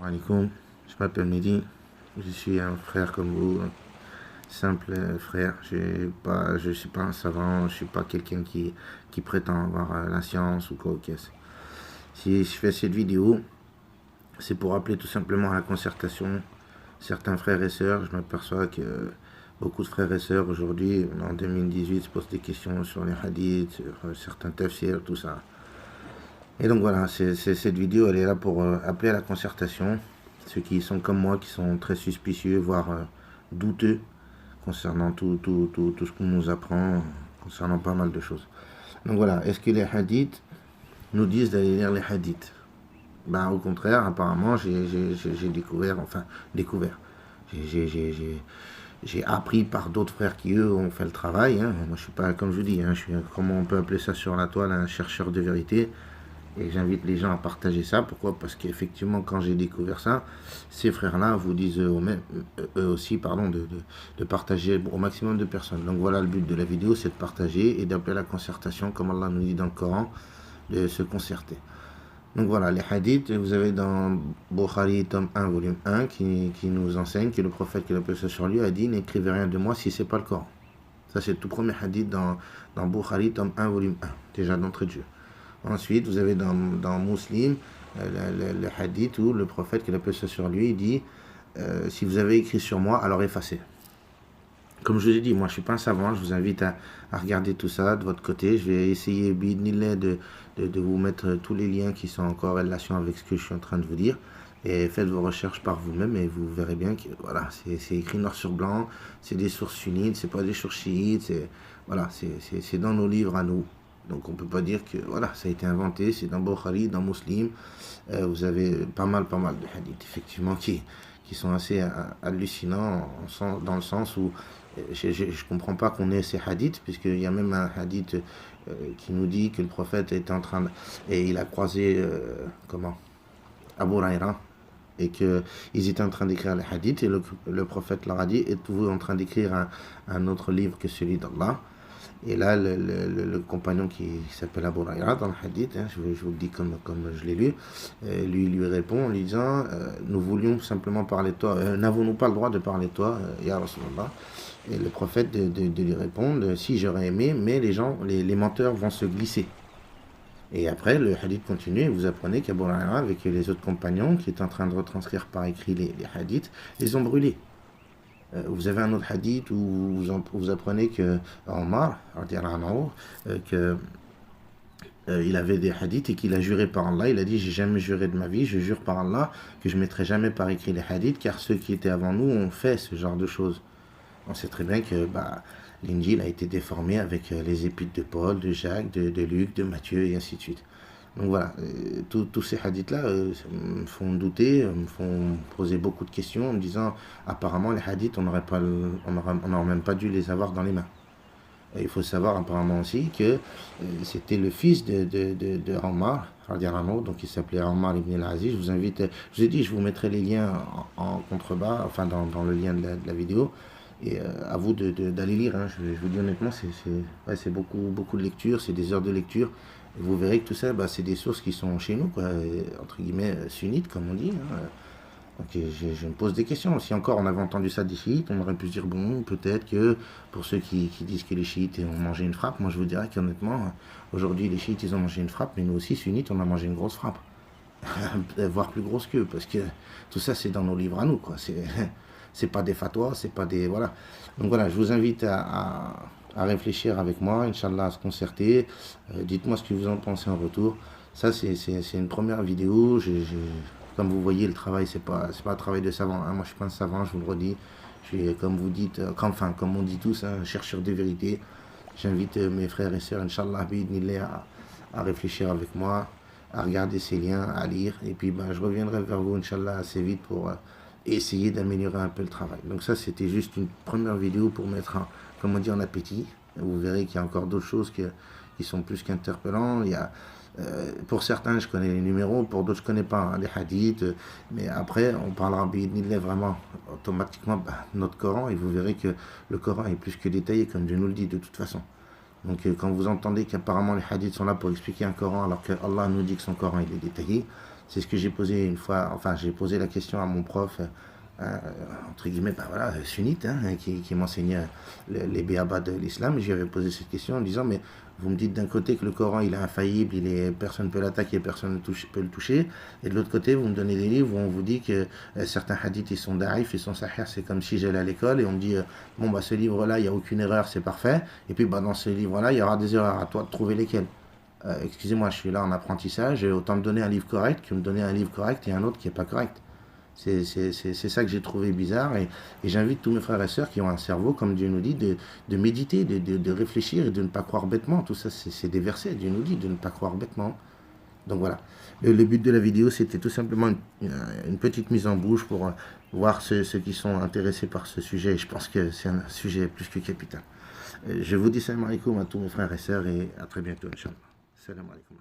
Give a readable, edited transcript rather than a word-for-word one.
Alaikum, je m'appelle Mehdi, je suis un frère comme vous, un simple frère. Je suis pas un savant, je suis pas quelqu'un qui prétend avoir la science ou quoi qu'est-ce. Si je fais cette vidéo, c'est pour appeler tout simplement à la concertation certains frères et sœurs. Je m'aperçois que beaucoup de frères et sœurs aujourd'hui, en 2018, se posent des questions sur les hadiths, sur certains tafsirs, tout ça. Et donc voilà, cette vidéo, elle est là pour appeler à la concertation. Ceux qui sont comme moi, qui sont très suspicieux, voire douteux concernant tout ce qu'on nous apprend, concernant pas mal de choses. Donc voilà, est-ce que les hadiths nous disent d'aller lire les hadiths? Ben, au contraire, apparemment, j'ai découvert. J'ai appris par d'autres frères qui, eux, ont fait le travail. Hein. Moi, je suis pas, comme je dis, je suis, comment on peut appeler ça sur la toile, un chercheur de vérité. Et j'invite les gens à partager ça. Pourquoi? Parce qu'effectivement, quand j'ai découvert ça, ces frères-là vous disent eux aussi de partager au maximum de personnes. Donc voilà, le but de la vidéo, c'est de partager et d'appeler la concertation, comme Allah nous dit dans le Coran, de se concerter. Donc voilà, les hadiths, vous avez dans Bukhari, tome 1, volume 1, qui nous enseigne que le prophète, qui l'appelle ça sur lui, a dit: n'écrivez rien de moi si c'est pas le Coran. Ça, c'est le tout premier hadith dans Bukhari, tome 1, volume 1, déjà d'entrée de jeu. Ensuite, vous avez dans Muslim le hadith où le prophète, qui l'appelle ça sur lui, il dit si vous avez écrit sur moi, alors effacez. Comme je vous ai dit, moi je ne suis pas un savant, je vous invite à regarder tout ça de votre côté. Je vais essayer de vous mettre tous les liens qui sont en corrélation avec ce que je suis en train de vous dire. Et faites vos recherches par vous-même et vous verrez bien que voilà, c'est écrit noir sur blanc, c'est des sources sunnites, c'est pas des sources chiites, c'est dans nos livres à nous. Donc on ne peut pas dire que voilà, ça a été inventé, c'est dans Bukhari, dans Muslim. Vous avez pas mal de hadiths, effectivement, qui sont assez hallucinants, dans le sens où je ne comprends pas qu'on ait ces hadiths, puisqu'il y a même un hadith qui nous dit que le prophète était en train et il a croisé Abu Huraira, et qu'ils étaient en train d'écrire les hadiths, et le prophète leur a dit: êtes-vous en train d'écrire un autre livre que celui d'Allah? Et là, le compagnon qui s'appelle Abu Huraira, dans le hadith, je vous le dis comme je l'ai lu, lui répond en lui disant: nous voulions simplement parler de toi, n'avons-nous pas le droit de parler de toi, Ya Rasulallah? Et le prophète de lui répondre: si, j'aurais aimé, mais les menteurs vont se glisser. Et après, le hadith continue, et vous apprenez qu'Abu Huraira, avec les autres compagnons qui étaient en train de retranscrire par écrit les hadiths, les ont brûlés. Vous avez un autre hadith où vous apprenez que Omar, il avait des hadiths et qu'il a juré par Allah. Il a dit: j'ai jamais juré de ma vie, je jure par Allah que je ne mettrai jamais par écrit les hadiths, car ceux qui étaient avant nous ont fait ce genre de choses. On sait très bien que l'Injil a été déformé avec les épîtres de Paul, de Jacques, de Luc, de Matthieu, et ainsi de suite. Donc voilà, tous ces hadiths-là me font douter, me font poser beaucoup de questions en me disant: apparemment les hadiths, on n'aurait même pas dû les avoir dans les mains. Et il faut savoir apparemment aussi que c'était le fils de Omar, donc il s'appelait Omar ibn al-Aziz. Je vous invite, je vous ai dit, je vous mettrai les liens en contrebas, enfin dans le lien de la vidéo. Et à vous d'aller lire, je vous dis honnêtement, c'est beaucoup de lecture, c'est des heures de lecture. Et vous verrez que tout ça, c'est des sources qui sont chez nous, quoi, entre guillemets sunnites, comme on dit. Donc je me pose des questions. Si encore on avait entendu ça des chiites, on aurait pu se dire: bon, peut-être que pour ceux qui disent que les chiites ont mangé une frappe, moi je vous dirais qu'honnêtement, aujourd'hui les chiites ils ont mangé une frappe, mais nous aussi sunnites on a mangé une grosse frappe. Voire plus grosse qu'eux, parce que tout ça c'est dans nos livres à nous, quoi. C'est pas des fatwas, c'est pas des... Voilà. Donc voilà, je vous invite à réfléchir avec moi, Inch'Allah, à se concerter. Dites-moi ce que vous en pensez en retour. Ça, c'est une première vidéo. Comme vous voyez, le travail, c'est pas un travail de savant. Moi, je suis pas un savant, je vous le redis. Je suis, comme vous dites, comme on dit tous, un chercheur de vérité. J'invite mes frères et sœurs, Inch'Allah, à réfléchir avec moi, à regarder ces liens, à lire. Et puis, je reviendrai vers vous, Inch'Allah, assez vite pour... essayer d'améliorer un peu le travail. Donc ça, c'était juste une première vidéo pour mettre, comme on dit, en appétit. Vous verrez qu'il y a encore d'autres choses qui sont plus qu'interpellantes. Il y a, pour certains, je connais les numéros, pour d'autres, je ne connais pas les hadiths. Mais après, on parlera vraiment automatiquement notre Coran, et vous verrez que le Coran est plus que détaillé, comme Dieu nous le dit de toute façon. Donc quand vous entendez qu'apparemment les hadiths sont là pour expliquer un Coran, alors que Allah nous dit que son Coran il est détaillé, C'est ce que j'ai posé une fois, enfin j'ai posé la question à mon prof, euh, entre guillemets, ben voilà, sunnite, hein, qui m'enseignait les béabas de l'islam. Je lui avais posé cette question en disant, mais vous me dites d'un côté que le Coran il est infaillible, personne ne peut l'attaquer, personne ne peut le toucher, et de l'autre côté vous me donnez des livres où on vous dit que certains hadiths ils sont daif, ils sont sahih, c'est comme si j'allais à l'école et on me dit, bon bah ce livre-là il n'y a aucune erreur, c'est parfait, et puis bah, dans ce livre-là il y aura des erreurs, à toi de trouver lesquelles. Excusez-moi, je suis là en apprentissage, et autant me donner un livre correct que me donner un livre correct et un autre qui n'est pas correct. C'est ça que j'ai trouvé bizarre, et j'invite tous mes frères et sœurs qui ont un cerveau, comme Dieu nous dit, de méditer, de réfléchir et de ne pas croire bêtement. Tout ça, c'est des versets, Dieu nous dit de ne pas croire bêtement. Donc voilà, le but de la vidéo, c'était tout simplement une petite mise en bouche pour voir ceux qui sont intéressés par ce sujet, et je pense que c'est un sujet plus que capital. Je vous dis salam alaikum à tous mes frères et sœurs, et à très bientôt, Inch'Allah. Salam alaikum.